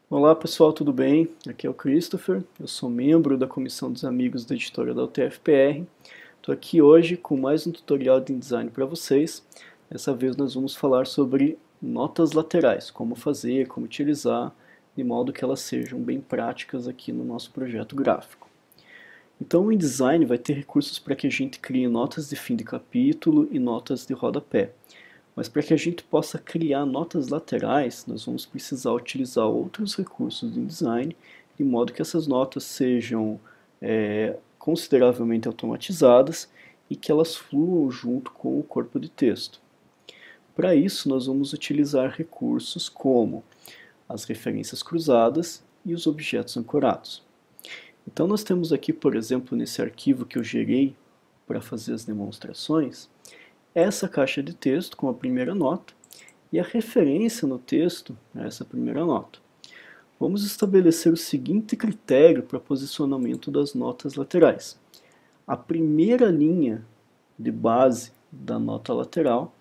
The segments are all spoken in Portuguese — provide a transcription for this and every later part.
Olá pessoal, tudo bem? Aqui é o Christopher, eu sou membro da Comissão dos Amigos da Editora da UTF-PR. Estou aqui hoje com mais um tutorial de InDesign para vocês. Dessa vez nós vamos falar sobre notas laterais, como fazer, como utilizar, de modo que elas sejam bem práticas aqui no nosso projeto gráfico. Então o InDesign vai ter recursos para que a gente crie notas de fim de capítulo e notas de rodapé. Mas para que a gente possa criar notas laterais, nós vamos precisar utilizar outros recursos do InDesign, de modo que essas notas sejam consideravelmente automatizadas e que elas fluam junto com o corpo de texto. Para isso, nós vamos utilizar recursos como as referências cruzadas e os objetos ancorados. Então nós temos aqui, por exemplo, nesse arquivo que eu gerei para fazer as demonstrações, essa caixa de texto com a primeira nota e a referência no texto a essa primeira nota. Vamos estabelecer o seguinte critério para posicionamento das notas laterais. A primeira linha de base da nota lateral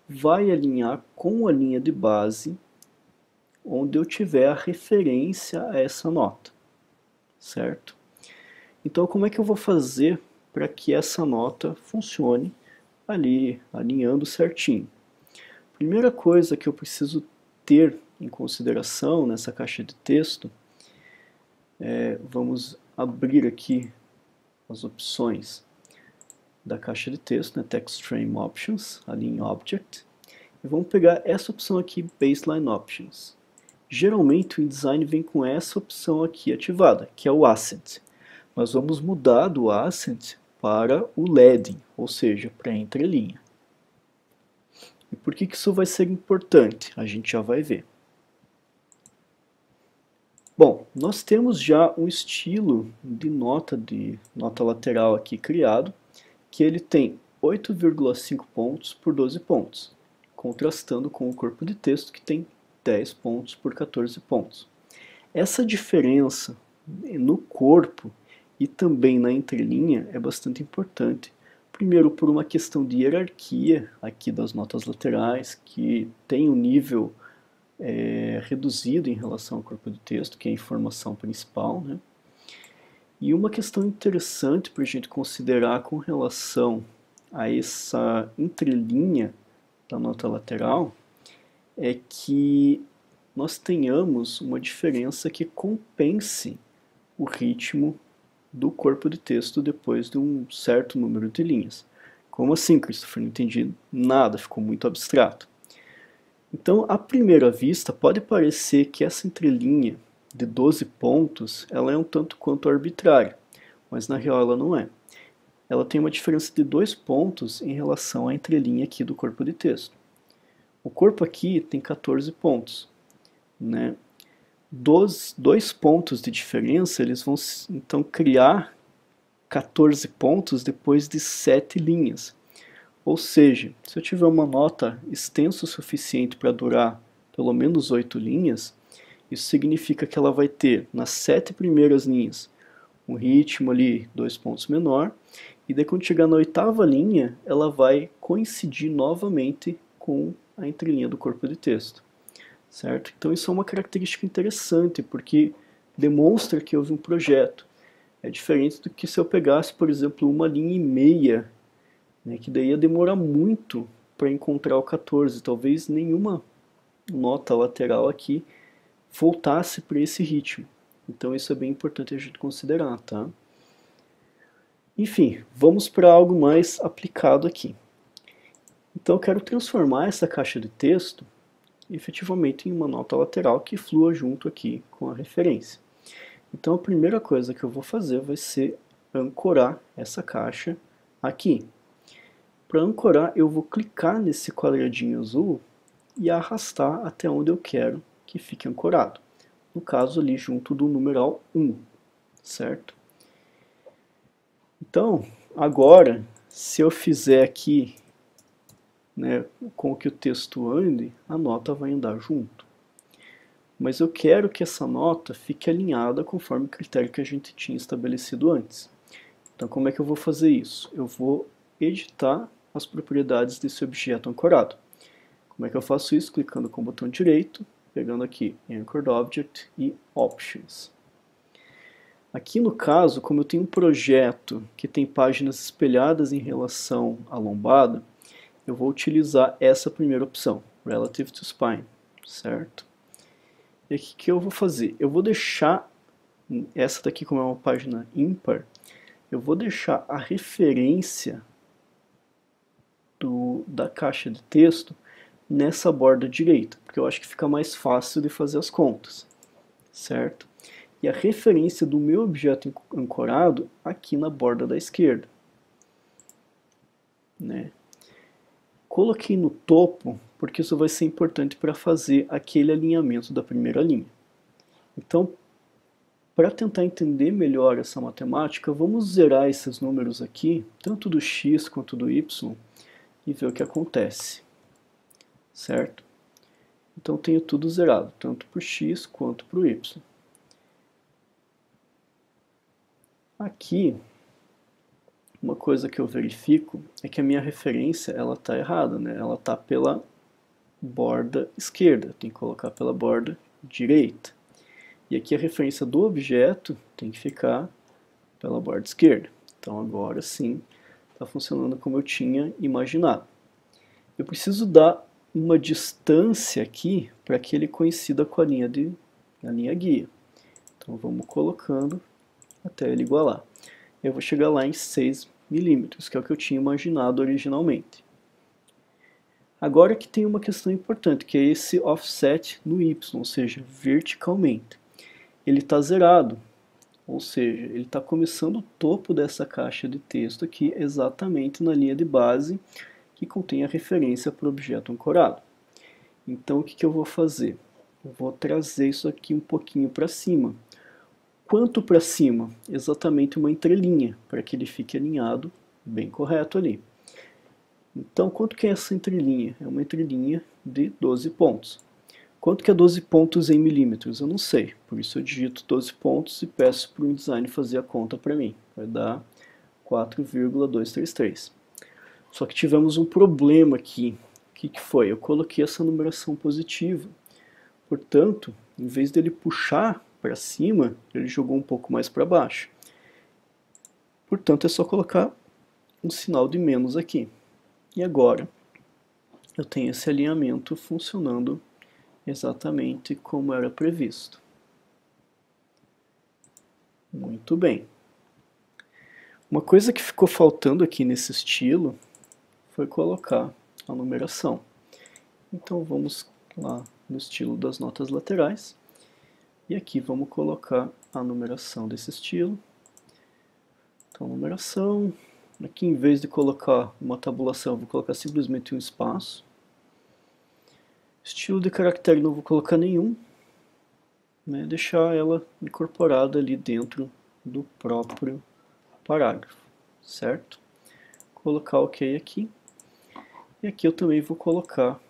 vai alinhar com a linha de base onde eu tiver a referência a essa nota, certo? Então, como é que eu vou fazer para que essa nota funcione ali, alinhando certinho? Primeira coisa que eu preciso ter em consideração nessa caixa de texto vamos abrir aqui as opções da caixa de texto, né, Text Frame Options, ali em Object, e vamos pegar essa opção aqui, Baseline Options. Geralmente o InDesign vem com essa opção aqui ativada, que é o Accent. Nós vamos mudar do Accent para o Leading, ou seja, para a entrelinha. E por que isso vai ser importante? A gente já vai ver. Bom, nós temos já um estilo de nota lateral aqui criado, que ele tem 8,5 pontos por 12 pontos, contrastando com o corpo de texto que tem 10 pontos por 14 pontos. Essa diferença no corpo e também na entrelinha é bastante importante. Primeiro, por uma questão de hierarquia aqui das notas laterais, que tem um nível reduzido em relação ao corpo do texto, que é a informação principal, né? E uma questão interessante para a gente considerar com relação a essa entrelinha da nota lateral é que nós tenhamos uma diferença que compense o ritmo do corpo de texto depois de um certo número de linhas. Como assim, Christopher? Não entendi nada, ficou muito abstrato. Então, à primeira vista, pode parecer que essa entrelinha de 12 pontos ela é um tanto quanto arbitrária, mas na real ela não é. Ela tem uma diferença de 2 pontos em relação à entrelinha aqui do corpo de texto. O corpo aqui tem 14 pontos, né? Dos 2 pontos de diferença, eles vão então criar 14 pontos depois de 7 linhas. Ou seja, se eu tiver uma nota extensa o suficiente para durar pelo menos 8 linhas, isso significa que ela vai ter nas 7 primeiras linhas um ritmo ali 2 pontos menor, e daí quando chegar na 8ª linha, ela vai coincidir novamente com a entrelinha do corpo de texto. Certo? Então isso é uma característica interessante, porque demonstra que houve um projeto. É diferente do que se eu pegasse, por exemplo, uma linha e meia, né, que daí ia demorar muito para encontrar o 14. Talvez nenhuma nota lateral aqui voltasse para esse ritmo. Então isso é bem importante a gente considerar, tá? Enfim, vamos para algo mais aplicado aqui. Então eu quero transformar essa caixa de texto efetivamente em uma nota lateral que flua junto aqui com a referência. Então a primeira coisa que eu vou fazer vai ser ancorar essa caixa aqui. Para ancorar, eu vou clicar nesse quadradinho azul e arrastar até onde eu quero que fique ancorado. No caso ali junto do numeral 1, certo? Então, agora, se eu fizer aqui, né, com que o texto ande, a nota vai andar junto. Mas eu quero que essa nota fique alinhada conforme o critério que a gente tinha estabelecido antes. Então, como é que eu vou fazer isso? Eu vou editar as propriedades desse objeto ancorado. Como é que eu faço isso? Clicando com o botão direito, pegando aqui Anchored Object e Options. Aqui no caso, como eu tenho um projeto que tem páginas espelhadas em relação à lombada, eu vou utilizar essa primeira opção, Relative to Spine, certo? E aqui o que eu vou fazer? Eu vou deixar, essa daqui como é uma página ímpar, eu vou deixar a referência da caixa de texto nessa borda direita, porque eu acho que fica mais fácil de fazer as contas, certo? E a referência do meu objeto ancorado aqui na borda da esquerda, né? Coloquei no topo porque isso vai ser importante para fazer aquele alinhamento da primeira linha. Então, para tentar entender melhor essa matemática, vamos zerar esses números aqui, tanto do x quanto do y, e ver o que acontece, certo? Então tenho tudo zerado, tanto para o x quanto para o y. Aqui, uma coisa que eu verifico é que a minha referência ela está errada, né? Ela está pela borda esquerda, tem que colocar pela borda direita. E aqui a referência do objeto tem que ficar pela borda esquerda. Então agora sim está funcionando como eu tinha imaginado. Eu preciso dar uma distância aqui para que ele coincida com a linha guia. Então vamos colocando até ele igualar. Eu vou chegar lá em 6 milímetros, que é o que eu tinha imaginado originalmente. Agora que tem uma questão importante, que é esse offset no y, ou seja, verticalmente. Ele está zerado, ou seja, ele está começando o topo dessa caixa de texto aqui, exatamente na linha de base, que contém a referência para o objeto ancorado. Então o que eu vou fazer? Eu vou trazer isso aqui um pouquinho para cima. Quanto para cima? Exatamente uma entrelinha, para que ele fique alinhado bem correto ali. Então, quanto que é essa entrelinha? É uma entrelinha de 12 pontos. Quanto que é 12 pontos em milímetros? Eu não sei, por isso eu digito 12 pontos e peço para o InDesign fazer a conta para mim. Vai dar 4,233. Só que tivemos um problema aqui. O que foi? Eu coloquei essa numeração positiva. Portanto, em vez dele puxar para cima, ele jogou um pouco mais para baixo. Portanto, é só colocar um sinal de menos aqui. E agora, eu tenho esse alinhamento funcionando exatamente como era previsto. Muito bem. Uma coisa que ficou faltando aqui nesse estilo foi colocar a numeração. Então vamos lá no estilo das notas laterais. E aqui vamos colocar a numeração desse estilo. Então, numeração. Aqui, em vez de colocar uma tabulação, eu vou colocar simplesmente um espaço. Estilo de caractere não vou colocar nenhum. Né, deixar ela incorporada ali dentro do próprio parágrafo, certo? Colocar OK aqui. E aqui eu também vou colocar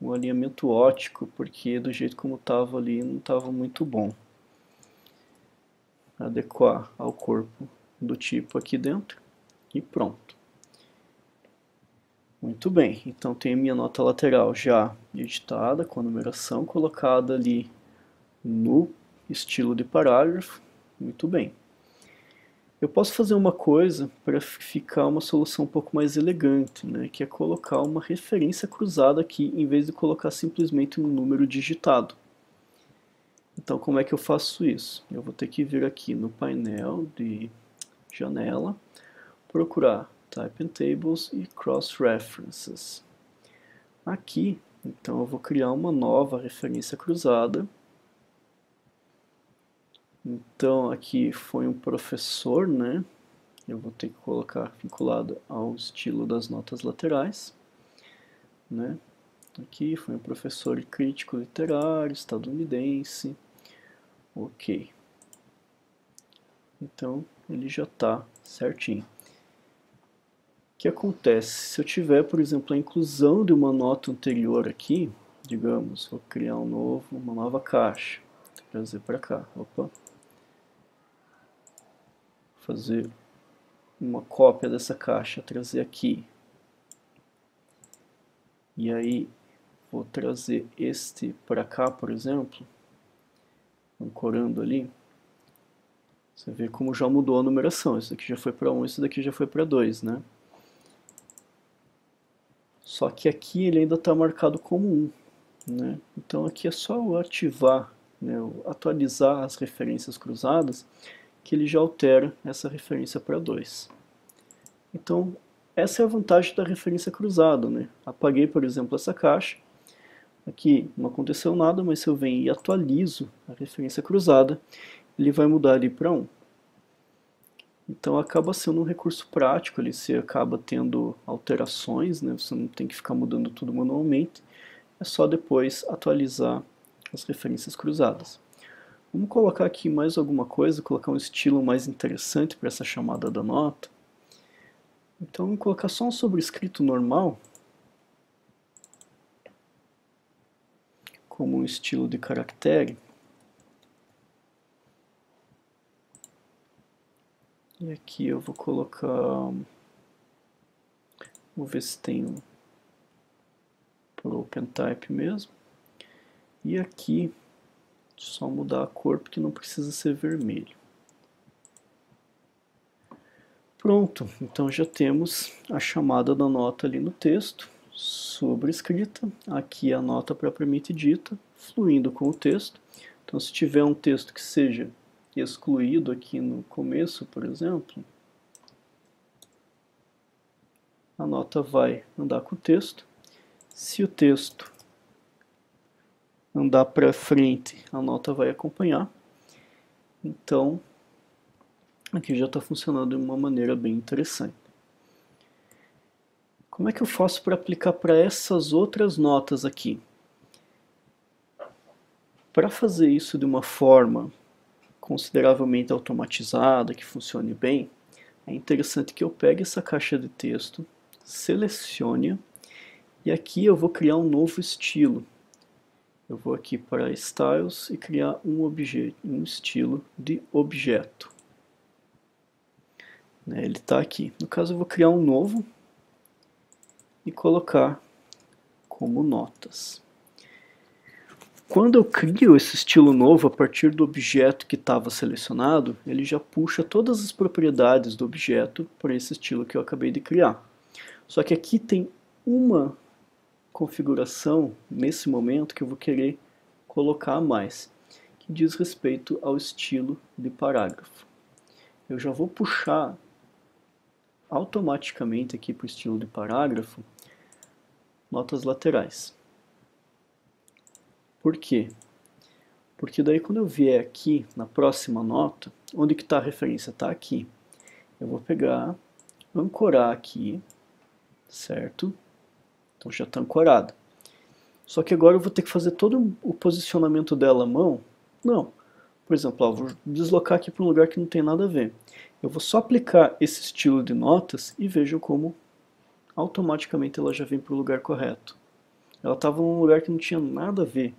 um alinhamento ótico, porque do jeito como estava ali não estava muito bom. Adequar ao corpo do tipo aqui dentro e pronto. Muito bem, então tem a minha nota lateral já editada, com a numeração colocada ali no estilo de parágrafo. Muito bem. Eu posso fazer uma coisa para ficar uma solução um pouco mais elegante, né, que é colocar uma referência cruzada aqui, em vez de colocar simplesmente um número digitado. Então, como é que eu faço isso? Eu vou ter que vir aqui no painel de janela, procurar Type and Tables e Cross References. Aqui, então, eu vou criar uma nova referência cruzada. Então, aqui foi um professor, né? Eu vou ter que colocar vinculado ao estilo das notas laterais, né? Aqui foi um professor e crítico literário estadunidense. Ok. Então, ele já está certinho. O que acontece? Se eu tiver, por exemplo, a inclusão de uma nota anterior aqui, digamos, vou criar uma nova caixa. Vou trazer para cá. Opa. Fazer uma cópia dessa caixa, trazer aqui. E aí vou trazer este para cá, por exemplo, ancorando ali. Você vê como já mudou a numeração. Isso daqui já foi para 1, isso daqui já foi para 2, né? Só que aqui ele ainda está marcado como 1, né? Então aqui é só eu ativar, né, atualizar as referências cruzadas, que ele já altera essa referência para 2. Então essa é a vantagem da referência cruzada, né? Apaguei, por exemplo, essa caixa. Aqui não aconteceu nada, mas se eu venho e atualizo a referência cruzada, ele vai mudar ali para 1. Então acaba sendo um recurso prático, ali você acaba tendo alterações, né? Você não tem que ficar mudando tudo manualmente, é só depois atualizar as referências cruzadas. Vamos colocar aqui mais alguma coisa, colocar um estilo mais interessante para essa chamada da nota. Então vamos colocar só um sobrescrito normal, como um estilo de caractere. E aqui eu vou colocar, vou ver se tem por OpenType mesmo. E aqui, só mudar a cor porque não precisa ser vermelho. Pronto, então já temos a chamada da nota ali no texto, sobrescrita, aqui a nota propriamente dita, fluindo com o texto. Então se tiver um texto que seja excluído aqui no começo, por exemplo, a nota vai andar com o texto. Se o texto andar para frente, a nota vai acompanhar. Então, aqui já está funcionando de uma maneira bem interessante. Como é que eu faço para aplicar para essas outras notas aqui? Para fazer isso de uma forma consideravelmente automatizada, que funcione bem, é interessante que eu pegue essa caixa de texto, selecione, e aqui eu vou criar um novo estilo. Eu vou aqui para Styles e criar um estilo de objeto. Ele está aqui. No caso, eu vou criar um novo e colocar como notas. Quando eu crio esse estilo novo a partir do objeto que estava selecionado, ele já puxa todas as propriedades do objeto para esse estilo que eu acabei de criar. Só que aqui tem uma configuração, nesse momento, que eu vou querer colocar a mais, que diz respeito ao estilo de parágrafo. Eu já vou puxar automaticamente aqui para o estilo de parágrafo notas laterais. Por quê? Porque daí quando eu vier aqui na próxima nota, onde que está a referência? Está aqui. Eu vou pegar, ancorar aqui, certo? Então já está ancorada. Só que agora eu vou ter que fazer todo o posicionamento dela à mão? Não. Por exemplo, vou deslocar aqui para um lugar que não tem nada a ver. Eu vou só aplicar esse estilo de notas e vejam como automaticamente ela já vem para o lugar correto. Ela estava num lugar que não tinha nada a ver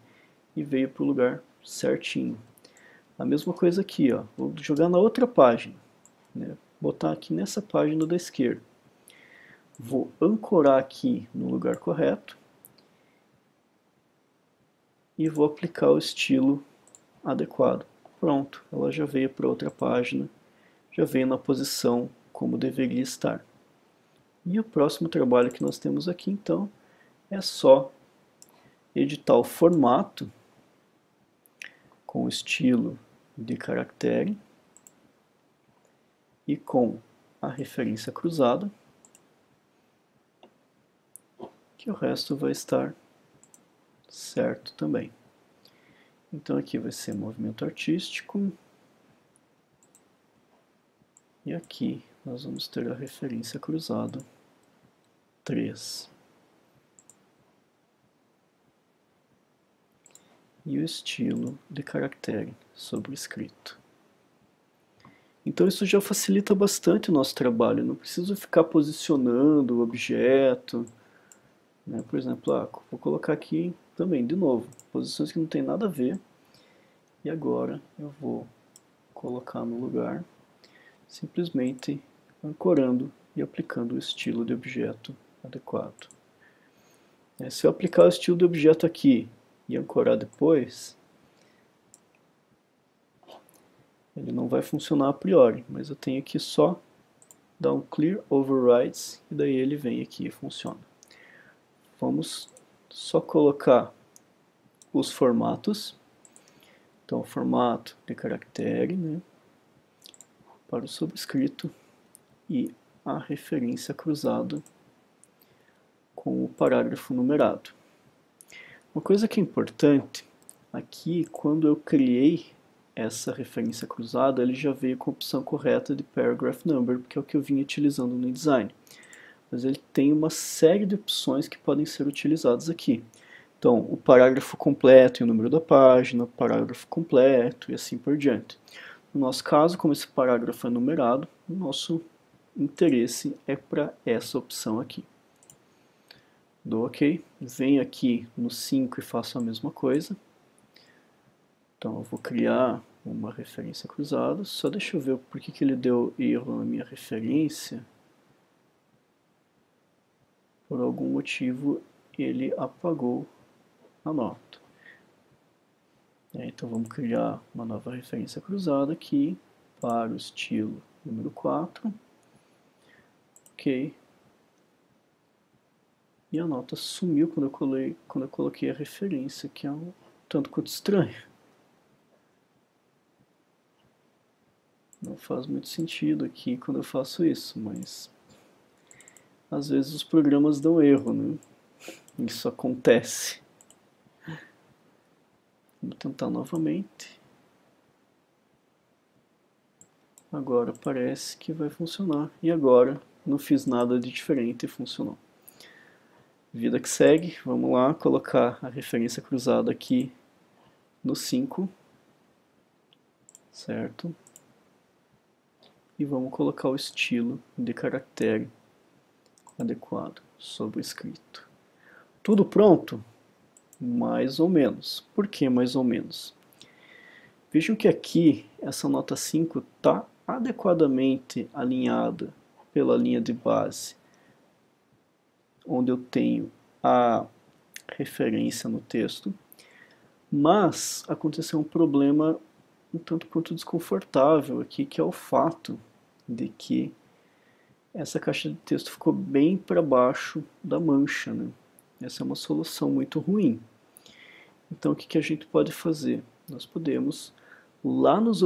e veio para o lugar certinho. A mesma coisa aqui, ó. Vou jogar na outra página, né? Botar aqui nessa página da esquerda. Vou ancorar aqui no lugar correto e vou aplicar o estilo adequado. Pronto, ela já veio para outra página, já veio na posição como deveria estar. E o próximo trabalho que nós temos aqui, então, é só editar o formato com o estilo de caractere e com a referência cruzada, que o resto vai estar certo também. Então aqui vai ser movimento artístico, e aqui nós vamos ter a referência cruzada 3. E o estilo de caractere sobrescrito. Então isso já facilita bastante o nosso trabalho, não preciso ficar posicionando o objeto, né? Por exemplo, vou colocar aqui também, de novo, posições que não tem nada a ver, e agora eu vou colocar no lugar simplesmente ancorando e aplicando o estilo de objeto adequado. Se eu aplicar o estilo de objeto aqui e ancorar depois, ele não vai funcionar a priori, mas eu tenho que só dar um clear overrides e daí ele vem aqui e funciona. Vamos só colocar os formatos. Então, o formato de caractere, né, para o sobrescrito e a referência cruzada com o parágrafo numerado. Uma coisa que é importante, aqui quando eu criei essa referência cruzada, ele já veio com a opção correta de paragraph number, que é o que eu vim utilizando no InDesign. Mas ele tem uma série de opções que podem ser utilizadas aqui. Então, o parágrafo completo e o número da página, o parágrafo completo e assim por diante. No nosso caso, como esse parágrafo é numerado, o nosso interesse é para essa opção aqui. Dou OK, venho aqui no 5 e faço a mesma coisa. Então eu vou criar uma referência cruzada, só deixa eu ver por que ele deu erro na minha referência. Por algum motivo ele apagou a nota. Então vamos criar uma nova referência cruzada aqui para o estilo número 4. OK. E a nota sumiu quando eu coloquei a referência, que é um tanto quanto estranho. Não faz muito sentido aqui quando eu faço isso, mas às vezes os programas dão erro, né? Isso acontece. Vou tentar novamente. Agora parece que vai funcionar. E agora não fiz nada de diferente e funcionou. Vida que segue, vamos lá colocar a referência cruzada aqui no 5. Certo? E vamos colocar o estilo de caractere adequado sobre o escrito. Tudo pronto? Mais ou menos. Por que mais ou menos? Vejam que aqui essa nota 5 está adequadamente alinhada pela linha de base, onde eu tenho a referência no texto, mas aconteceu um problema um tanto quanto desconfortável aqui, que é o fato de que essa caixa de texto ficou bem para baixo da mancha, né? Essa é uma solução muito ruim. Então o que a gente pode fazer? Nós podemos, lá nos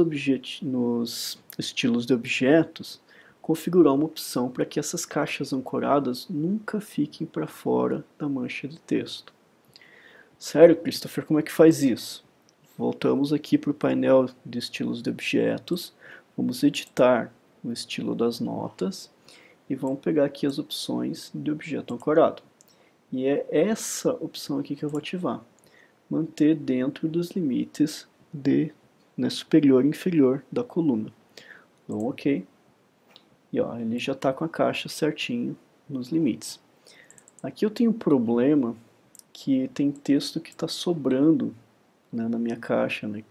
estilos de objetos, configurar uma opção para que essas caixas ancoradas nunca fiquem para fora da mancha de texto. Sério, Christopher, como é que faz isso? Voltamos aqui para o painel de estilos de objetos, vamos editar o estilo das notas e vamos pegar aqui as opções de objeto ancorado. E é essa opção aqui que eu vou ativar. Manter dentro dos limites superior e inferior da coluna. Dou um OK. E ó, ele já está com a caixa certinho nos limites. Aqui eu tenho um problema que tem texto que está sobrando, né, na minha caixa, né,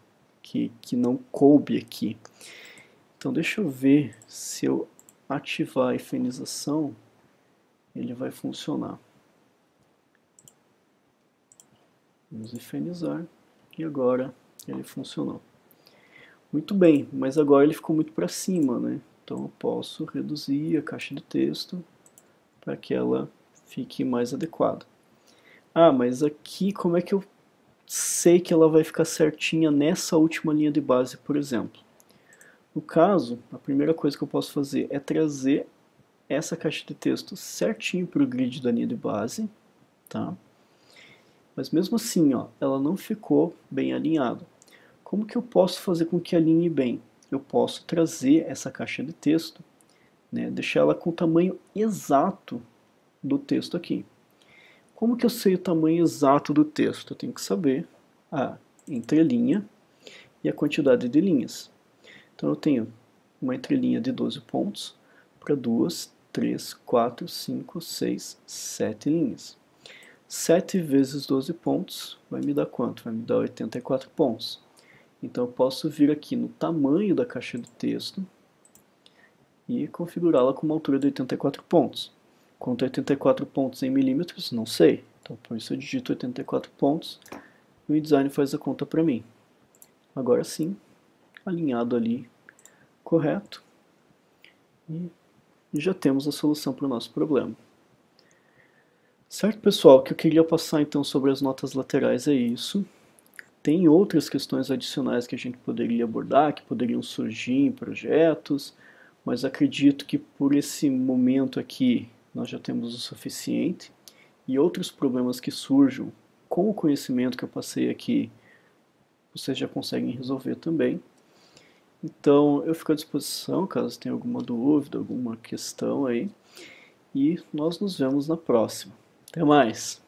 que não coube aqui. Então deixa eu ver se eu ativar a efenização, ele vai funcionar. Vamos efenizar e agora ele funcionou. Muito bem, mas agora ele ficou muito para cima, né? Então eu posso reduzir a caixa de texto para que ela fique mais adequada. Ah, mas aqui como é que eu sei que ela vai ficar certinha nessa última linha de base, por exemplo? No caso, a primeira coisa que eu posso fazer é trazer essa caixa de texto certinho para o grid da linha de base, tá? Mas mesmo assim, ó, ela não ficou bem alinhada. Como que eu posso fazer com que alinhe bem? Eu posso trazer essa caixa de texto, né, deixar ela com o tamanho exato do texto aqui. Como que eu sei o tamanho exato do texto? Eu tenho que saber a entrelinha e a quantidade de linhas. Então eu tenho uma entrelinha de 12 pontos para 2, 3, 4, 5, 6, 7 linhas. 7 vezes 12 pontos vai me dar quanto? Vai me dar 84 pontos. Então eu posso vir aqui no tamanho da caixa de texto e configurá-la com uma altura de 84 pontos. Quanto a 84 pontos em milímetros, não sei. Então, por isso eu digito 84 pontos e o InDesign faz a conta para mim. Agora sim, alinhado ali, correto. E já temos a solução para o nosso problema. Certo, pessoal? O que eu queria passar então sobre as notas laterais é isso. Tem outras questões adicionais que a gente poderia abordar, que poderiam surgir em projetos, mas acredito que por esse momento aqui nós já temos o suficiente. E outros problemas que surjam com o conhecimento que eu passei aqui, vocês já conseguem resolver também. Então eu fico à disposição caso tenha alguma dúvida, alguma questão aí. E nós nos vemos na próxima. Até mais!